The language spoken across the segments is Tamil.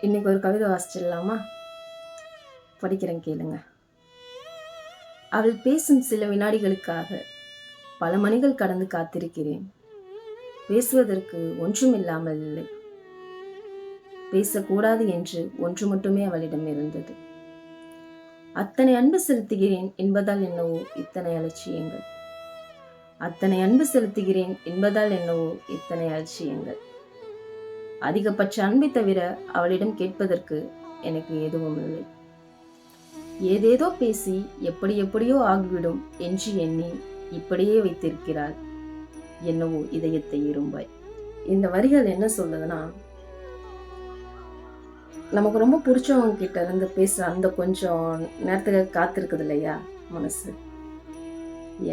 இன்னைக்கு ஒரு கவிதை வாசிச்சிடலாமா? படிக்கிறேன் கேளுங்க. அவள் பேசும் சில வினாடிகளுக்காக பல மணிகள் கடந்து காத்திருக்கிறேன். பேசுவதற்கு ஒன்றும் இல்லாமல் இல்லை. பேசக்கூடாது என்று ஒன்று மட்டுமே அவளிடம் இருந்தது. அத்தனை அன்பு செலுத்துகிறேன் என்பதால் என்னவோ இத்தனை அலட்சியங்கள். அத்தனை அன்பு செலுத்துகிறேன் என்பதால் என்னவோ இத்தனை அலட்சியங்கள். அதிகபட்ச அன்பை தவிர அவளிடம் கேட்பதற்கு எனக்கு எதுவும் இல்லை. ஏதேதோ பேசி எப்படி எப்படியோ ஆகிவிடும் என்று எண்ணி இப்படியே வைத்திருக்கிறாள் என்னவோ இதயத்தை இரும்பாய். இந்த வரிகள் என்ன சொல்லுதுன்னா, நமக்கு ரொம்ப பிடிச்சவங்க கிட்ட இருந்து பேசுற அந்த கொஞ்சம் நேரத்துக்கு காத்திருக்குது இல்லையா மனசு,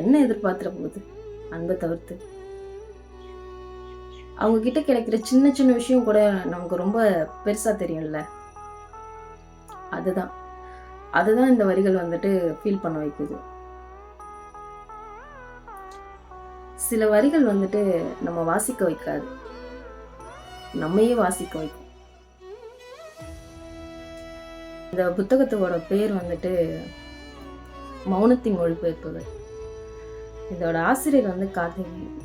என்ன எதிர்பார்த்துற போகுது அன்பை தவிர்த்து? அவங்க கிட்ட கிடைக்கிற சின்ன சின்ன விஷயம் கூட நமக்கு ரொம்ப பெருசா தெரியும்ல. அதுதான் இந்த வரிகள் ஃபீல் பண்ண வைக்குது. சில வரிகள் நம்ம வாசிக்க வைக்காது, நம்மையே வாசிக்க வைக்கும். இந்த புத்தகத்தோட பேர் மௌனத்தின் மொழிபெயர்ப்புகள். இதோட ஆசிரியர் கார்த்திகேயன்.